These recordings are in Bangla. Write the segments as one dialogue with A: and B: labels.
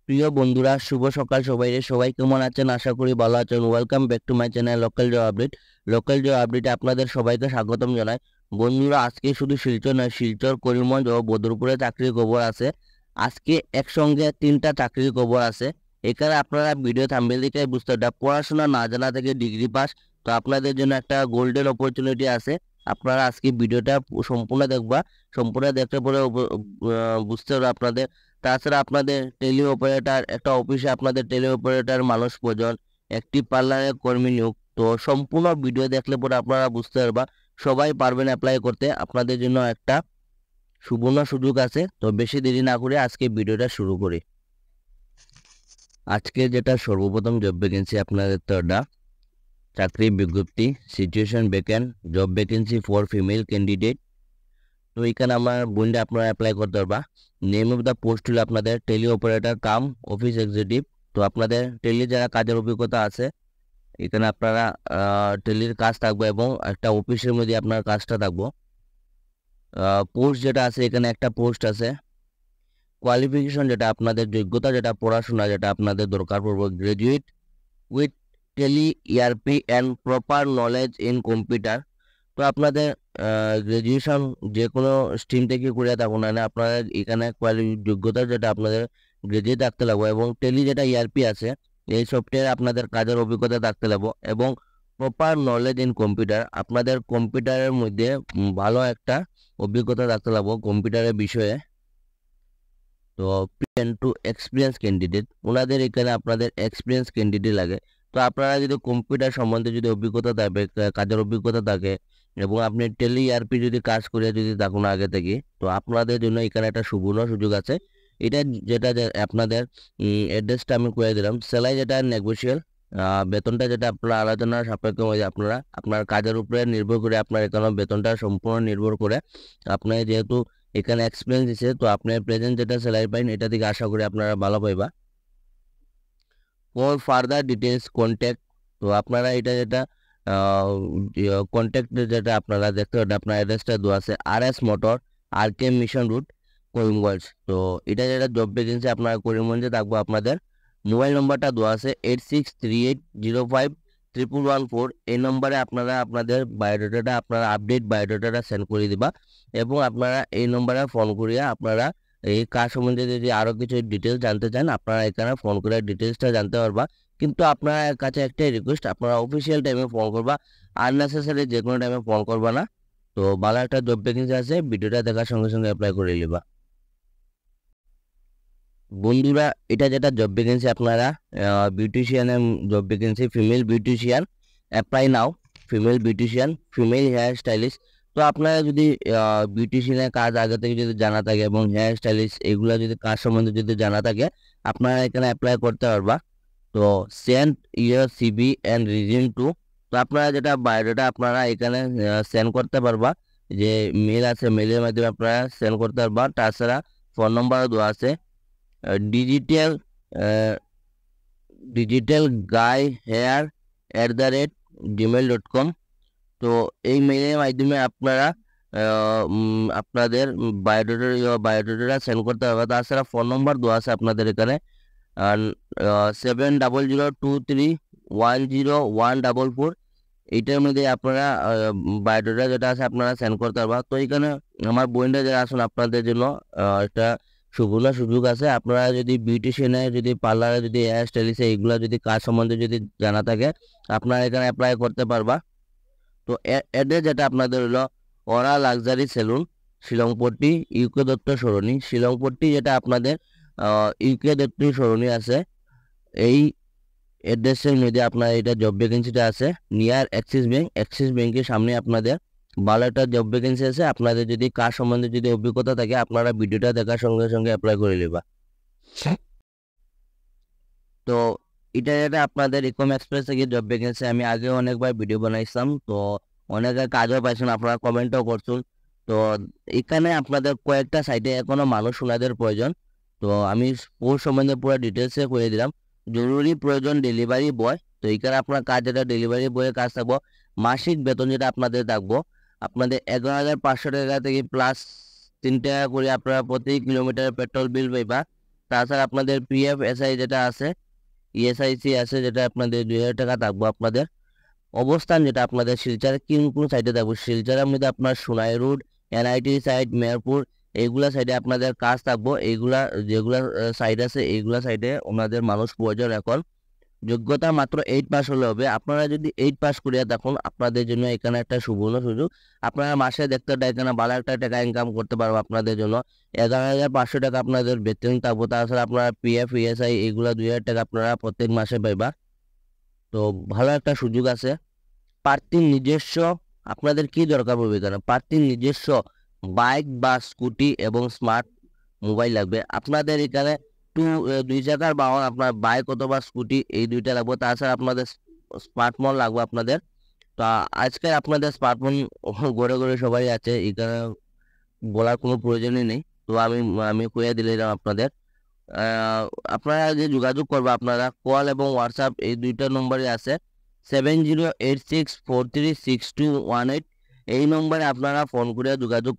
A: প্রিয় বন্ধুরা, শুভ সকাল সবাইরে। সবাই কেমন আছেন? আশা করি ভালো আছেন। Welcome back to my channel local job update. Local job আপডেটে আপনাদের সবাইকে স্বাগতম জানাই। বন্ধুরা, আজকে শুধু শিলচর নয়, শিলচর, করিমগঞ্জ ও বদরপুরে চাকরির খবর আছে। আজকে একসঙ্গে 3টা চাকরির খবর আছে। এখানে আপনারা ভিডিও থাম্বনেল দেখে বুঝতে পারবেন, পড়াশোনা না জানা থেকে ডিগ্রি পাস, তো আপনাদের জন্য একটা গোল্ডেন অপরচুনিটি আছে। আপনারা আজকে ভিডিওটা সম্পূর্ণ দেখবা। সম্পূর্ণ দেখতে পরে বুঝতে পারবে আপনাদের। তাছাড়া আপনাদের টেলি অপারেটর, একটা অফিসে আপনাদের টেলি অপারেটর মানুষ প্রয়োজন, একটি পার্লারের কর্মী নিয়োগ। তো সম্পূর্ণ ভিডিও দেখলে পরে আপনারা বুঝতে পারবা সবাই পারবেন অ্যাপ্লাই করতে। আপনাদের জন্য একটা সুবর্ণ সুযোগ আছে। তো বেশি দেরি না করে আজকে ভিডিওটা শুরু করি। আজকে যেটা সর্বপ্রথম জব ভ্যাকেন্সি আপনাদের তো এটা চাকরি বিজ্ঞপ্তি, situation vacant, job vacancy for female candidate. তো এখানে আমার বইটা আপনারা অ্যাপ্লাই করতে পারবা। নেম অফ দ্য পোস্ট হলো আপনাদের Tally operator cum office executive. তো আপনাদের টেলি যারা কাজের অভিজ্ঞতা আছে, এখানে আপনারা টেলির কাজ থাকবে এবং একটা অফিসের মধ্যে আপনার কাজটা থাকবো। পোস্ট যেটা আছে, এখানে একটা পোস্ট আছে। কোয়ালিফিকেশন যেটা আপনাদের যোগ্যতা, যেটা পড়াশোনা যেটা আপনাদের দরকার পড়বে, graduate with Tally ERP and proper knowledge in computer. তো আপনাদের গ্রাজুয়েশন যে কোনো স্ট্রিম থেকে করে থাকুন না, আপনাদের এখানে যোগ্যতা যেটা আপনাদের গ্রাজুয়েট থাকতে লাগবে এবং টেলি যেটা ইআরপি আছে এই সফটওয়্যার আপনাদের কাজের অভিজ্ঞতা থাকতে লাগবে এবং প্রপার নলেজ ইন কম্পিউটার, আপনাদের কম্পিউটারের মধ্যে ভালো একটা অভিজ্ঞতা থাকতে লাগবে কম্পিউটারের বিষয়ে। তো প্রিন্ট টু এক্সপিরিয়েন্স ক্যান্ডিডেট, ওনাদের এখানে আপনাদের এক্সপিরিয়েন্স ক্যান্ডিডেট লাগে। তো আপনারা যদি কম্পিউটার সম্বন্ধে যদি অভিজ্ঞতা থাকে, কাজের অভিজ্ঞতা থাকে এবং আপনি টেলি ইআরপি যদি কাজ করে যদি থাকুন আগে থেকে, তো আপনাদের জন্য এখানে একটা সুবর্ণ সুযোগ আছে। এটা যেটা আপনাদের অ্যাড্রেসটা আমি করে দিলাম। স্যালারি যেটা নেগোশিয়াল, বেতনটা যেটা আপনার আলোচনার সাপেক্ষে আপনারা আপনার কাজের উপরে নির্ভর করে আপনার এখানে বেতনটা সম্পূর্ণ নির্ভর করে। আপনার যেহেতু এখানে এক্সপিরিয়েন্স দিচ্ছে, তো আপনার প্রেজেন্ট যেটা স্যালারি পাইন এটা থেকে আশা করি আপনারা ভালো পাইবা। ফর ফার্দার ডিটেলস কন্ট্যাক্ট, তো আপনারা এটা যেটা কন্ট্যাক্ট যেটা আপনারা দেখতে পাবেন, আপনার অ্যাড্রেসটা দেওয়া আছে RS motor, RK mission route, Karimganj. তো এটা যেটা জব ভ্যাকেন্সি আপনারা করিমগঞ্জে থাকবো। আপনাদের মোবাইল নম্বরটা দেওয়া আছে 8638051114। এই নম্বরে আপনারা আপনাদের বায়োডাটাটা, আপনারা আপডেট বায়োডাটাটা সেন্ড করে দিবা এবং আপনারা এই নম্বরে ফোন করিয়া আপনারা এই কাজ সম্বন্ধে যদি আরো কিছু ডিটেলস জানতে চান, আপনারা এখানে ফোন করে ডিটেলসটা জানতে পারবা। কিন্তু আপনার কাছে একটাই রিকোয়েস্ট, আপনারা অফিসিয়াল টাইমে ফোন করবা, আননেসেসারি যে কোনো টাইমে ফোন করবা না। তো ভালো একটা জব ভ্যাকেন্সি আছে, ভিডিওটা দেখার সঙ্গে সঙ্গে অ্যাপ্লাই করে নিবা। বন্ধুরা, এটা যেটা জব ভ্যাকেন্সি আপনারা বিউটিশিয়ানের job vacancy, female beautician, apply now. Female beautician, female hair stylist. তো আপনারা যদি বিউটিশিয়ানের কাজ আগে থেকে যদি জানা থাকে এবং হেয়ার স্টাইলিস্ট এগুলো যদি কাজ সম্বন্ধে যদি জানা থাকে, আপনারা এখানে অ্যাপ্লাই করতে পারবা। তো send your CV and resume to, তো আপনারা যেটা বায়োডাটা আপনারা এখানে সেন্ড করতে পারবা। যে মেল আছে, মেলের মাধ্যমে আপনারা সেন্ড করতে পারবা। তাছাড়া ফোন নম্বরও দেওয়া আছে ডিজিটাল ডিজিটাল গাই হেয়ার @gmail.com। তো এই মেইলের মাধ্যমে আপনারা আপনাদের বায়োডাটা সেন্ড করতে হবে। তাছাড়া ফোন নম্বর দেওয়া আছে আপনাদের এখানে 7002310144। এইটার মধ্যে আপনারা বায়োডাটা যেটা আছে আপনারা সেন্ড করতে পারবা। তো এখানে আমার বোনটা যারা আসুন আপনাদের জন্য একটা সুবর্ণ সুযোগ আছে। আপনারা যদি বিউটিশিয়ানে, যদি পার্লারে, যদি হেয়ার স্টাইলিস্টে এইগুলো যদি কাজ সম্বন্ধে যদি জানা থাকে, আপনারা এখানে অ্যাপ্লাই করতে পারবা। তো অ্যাড্রেস যেটা আপনাদের হলো ওরা luxury salon, Shillongpatti, UK Dutta সরণি, শিলংপট্টি যেটা আপনাদের ইউকে দত্ত সরণি আছে, এই অ্যাড্রেসের মধ্যে আপনার এটা জব ভ্যাকেন্সিটা আছে নিয়ার অ্যাক্সিস ব্যাংক। অ্যাক্সিস ব্যাংকের সামনে আপনাদের ভালো একটা জব ভ্যাকেন্সি আছে। আপনাদের যদি কাজ সম্বন্ধে যদি অভিজ্ঞতা থাকে, আপনারা ভিডিওটা দেখার সঙ্গে সঙ্গে অ্যাপ্লাই করে নেবা। তো এটা যেটা আপনাদের ইকম এক্সপ্রেস থেকে জব ভ্যাকেন্সি, আমি আগে অনেকবার ভিডিও বানাইছিলাম। তো অনেকের কাজও পাইছেন, আপনারা কমেন্টও করছেন। তো এখানে আপনাদের কয়েকটা সাইটে এখনো মানুষ ওনাদের প্রয়োজন। তো আমি পোস্ট সম্বন্ধে পুরো ডিটেলসে করে দিলাম। জরুরি প্রয়োজন ডেলিভারি বয়। তো এখানে আপনার কাজ যেটা ডেলিভারি বয়ের কাজ থাকবো। মাসিক বেতন যেটা আপনাদের থাকবো, আপনাদের 11,500 টাকা থেকে প্লাস 3 টাকা করে আপনারা প্রতি কিলোমিটার পেট্রোল বিল পাইবা তাছাড়া আপনাদের পিএফ এসআই যেটা আছে, ইএসআইসি আছে, যেটা আপনাদের 2000 টাকা থাকবো আপনাদের। অবস্থান যেটা আপনাদের শিলচর কোন সাইডে থাকবো, শিলচরের মধ্যে আপনার সোনাই রোড, এনআইটি সাইড, মেয়রপুর, এইগুলা সাইডে আপনাদের কাজ থাকবো। এইগুলা যেগুলা সাইড আছে এইগুলা সাইডে ওনাদের মানুষ প্রয়োজন। এখন যোগ্যতা মাত্র 8 পাস হলে হবে। আপনারা যদি 8 পাস করিয়া থাকুন, আপনাদের জন্য এখানে একটা সুবর্ণ সুযোগ। আপনারা মাসে দেখতে এখানে ভালো একটা টাকা ইনকাম করতে পারবো। আপনাদের জন্য 11,500 টাকা আপনাদের বেতন থাকবো। তাছাড়া আপনারা পিএফ, ইএসআই এইগুলা 2000 টাকা আপনারা প্রত্যেক মাসে পাইবা। তো ভালো একটা সুযোগ আছে। প্রার্থীর নিজস্ব, আপনাদের কি দরকার পড়বে এখানে, প্রার্থীর নিজস্ব বাইক বা স্কুটি এবং স্মার্ট মোবাইল লাগবে। আপনাদের এখানে 2 চাকার বাহন, আপনার বাইক অথবা স্কুটি এই দুইটা লাগবে। তাছাড়া আপনাদের স্মার্টফোন লাগবে আপনাদের। তো আজকে আপনাদের স্মার্টফোন ঘরে ঘরে সবাই আছে, এখানে বলার কোনো প্রয়োজনই নেই। তো আমি কইয়া দিলাম আপনাদের। আপনারা যে যোগাযোগ করবে, আপনারা কল এবং হোয়াটসঅ্যাপ এই দুইটা নম্বরে আছে। 7086436218 এই নম্বরে আপনারা ফোন করে যোগাযোগ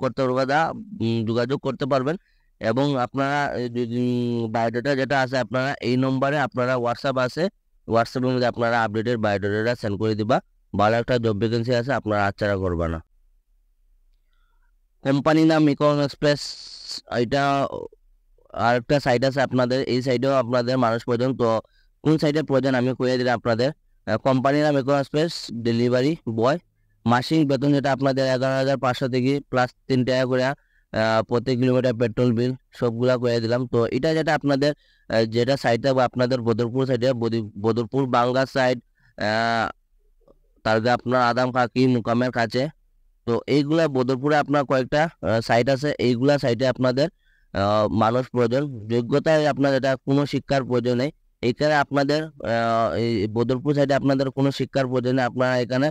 A: করতে পারবেন। এবং আপনারা বায়োডাটা যেটা আছে আপনারা এই নম্বরে, আপনারা হোয়াটসঅ্যাপ আছে, হোয়াটসঅ্যাপের মধ্যে আপনারা আপডেটের বায়োডাটা সেন্ড করে দিবা। ভালো একটা জব ভ্যাকেন্সি আছে, আপনারা আচ্ছাড়া করবা না। কোম্পানি নাম ইকন এক্সপ্রেস, এটা আর একটা সাইট আছে আপনাদের, এই সাইডেও আপনাদের মানুষ প্রয়োজন। তো কোন সাইডের প্রয়োজন আমি কইয়া দিলাম আপনাদের। কোম্পানির নাম ইকো এক্সপ্রেস, ডেলিভারি বয়। মাসিক বেতন যেটা আপনাদের 11,500 থেকে প্লাস 3 টাকা করে প্রতি কিলোমিটার পেট্রোল বিল, সবগুলা কইয়া দিলাম। তো এটা যেটা আপনাদের যেটা সাইডটা আপনাদের বদরপুর সাইডে, বদরপুর বাংলা সাইড, তারপরে আপনার আদাম কাকি মুকামের কাছে। তো এইগুলা বদরপুরে আপনার কয়েকটা সাইট আছে, এইগুলা সাইটে আপনাদের মানুষ প্রয়োজন। যোগ্যতায় আপনার এটা কোনো শিক্ষার প্রয়োজন নেই। এখানে আপনাদের এই বদরপুর সাইডে আপনাদের কোনো শিক্ষার প্রয়োজন নেই। আপনারা এখানে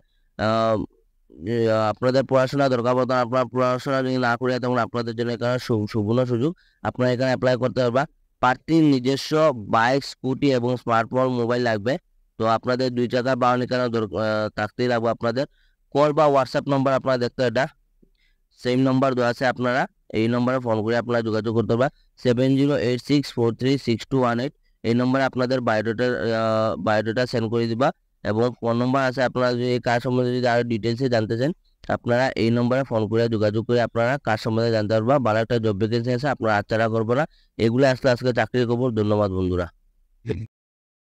A: আপনাদের পড়াশোনা দরকার পড়তো না। আপনার পড়াশোনা যদি না করে তখন আপনাদের জন্য এখানে সুবর্ণ সুযোগ, আপনারা এখানে অ্যাপ্লাই করতে পারবা। প্রার্থীর নিজস্ব বাইক, স্কুটি এবং স্মার্টফোন মোবাইল লাগবে। তো আপনাদের 2 চাকার বাহন এখানে থাকতেই লাগবে আপনাদের। কল বা হোয়াটসঅ্যাপ নম্বর আপনারা দেখতে, এটা সেম নম্বর দেওয়া আছে, আপনারা এই নম্বরে ফোন করে আপনারা যোগাযোগ করতে পারবেন। 7086436218 এই নম্বরে আপনাদের বায়োডাটা সেন্ড করে দিবা। এবং ফোন নম্বর আছে, আপনারা যদি এই কাজ সম্বন্ধে যদি আরো ডিটেলসে জানতে চান, আপনারা এই নম্বরে ফোন করে যোগাযোগ করে আপনারা কাজ সম্বন্ধে জানতে পারবা। ভালো একটা জব ভ্যাকেন্সি আছে, আপনারা আচ্ছাড়া করবো না। এগুলো আসলে আজকে চাকরির খবর। ধন্যবাদ বন্ধুরা।